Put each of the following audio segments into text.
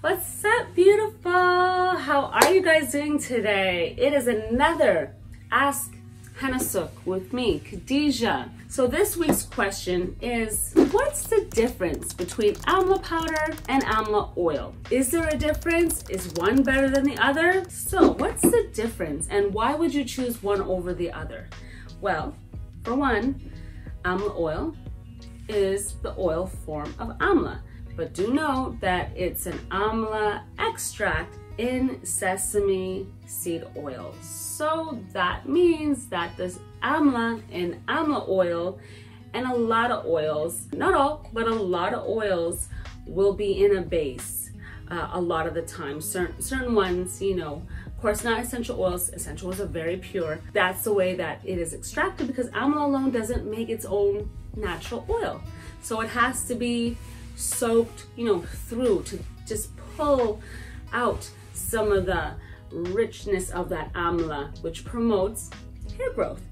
What's up, beautiful? How are you guys doing today? It is another Ask Hennasooq with me, Khadija. So this week's question is, what's the difference between Amla powder and Amla oil? Is there a difference? Is one better than the other? So what's the difference and why would you choose one over the other? Well, for one, Amla oil is the oil form of Amla. But do know that it's an Amla extract in sesame seed oil. So that means that there's Amla in Amla oil, and a lot of oils, not all, but a lot of oils will be in a base a lot of the time. Certain ones, you know, of course not essential oils. Essential oils are very pure. That's the way that it is extracted because Amla alone doesn't make its own natural oil. So it has to be soaked, you know, through to just pull out some of the richness of that amla, which promotes hair growth.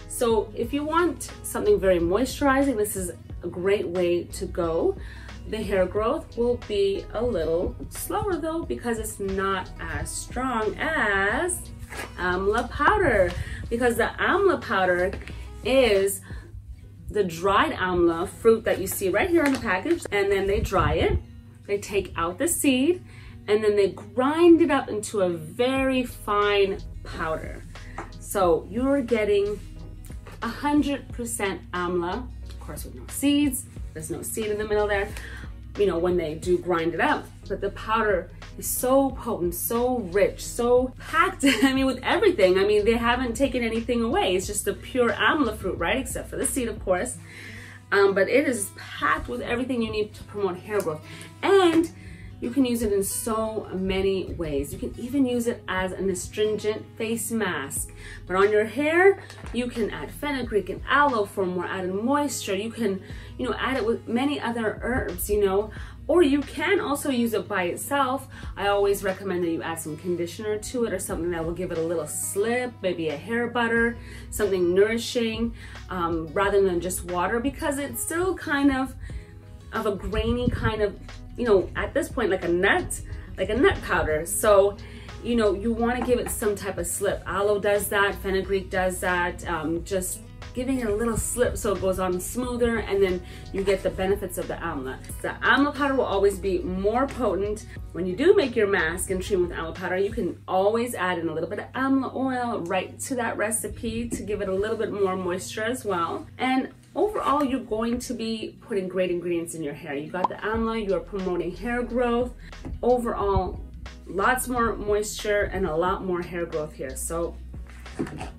So if you want something very moisturizing, this is a great way to go. The hair growth will be a little slower though, because it's not as strong as Amla powder, because the Amla powder is the dried amla fruit that you see right here in the package, and then they dry it, they take out the seed, and then they grind it up into a very fine powder. So you're getting 100% amla, of course with no seeds. There's no seed in the middle there, you know, when they do grind it up. But the powder is so potent, so rich, so packed, I mean, with everything. I mean, they haven't taken anything away. It's just a pure amla fruit, right? Except for the seed, of course. But it is packed with everything you need to promote hair growth. And you can use it in so many ways. You can even use it as an astringent face mask. But on your hair, you can add fenugreek and aloe for more added moisture. You can, you know, add it with many other herbs, you know, or you can also use it by itself. I always recommend that you add some conditioner to it or something that will give it a little slip, maybe a hair butter, something nourishing, rather than just water, because it's still kind of a grainy kind of, you know, at this point, like a nut powder. So, you know, you want to give it some type of slip. Aloe does that, fenugreek does that, just giving it a little slip so it goes on smoother, and then you get the benefits of the amla. The amla powder will always be more potent. When you do make your mask and treat with amla powder, you can always add in a little bit of amla oil right to that recipe to give it a little bit more moisture as well. And overall, you're going to be putting great ingredients in your hair. You got the amla, you're promoting hair growth. Overall, lots more moisture and a lot more hair growth here. So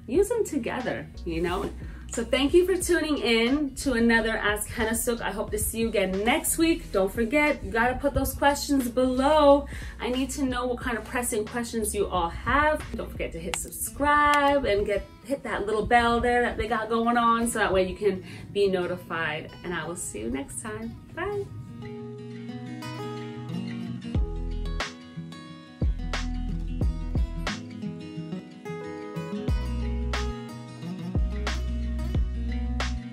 use them together, you know? So thank you for tuning in to another Ask Hennasooq. I hope to see you again next week. Don't forget, you gotta put those questions below. I need to know what kind of pressing questions you all have. Don't forget to hit subscribe and hit that little bell there that they got going on, so that way you can be notified. And I will see you next time. Bye.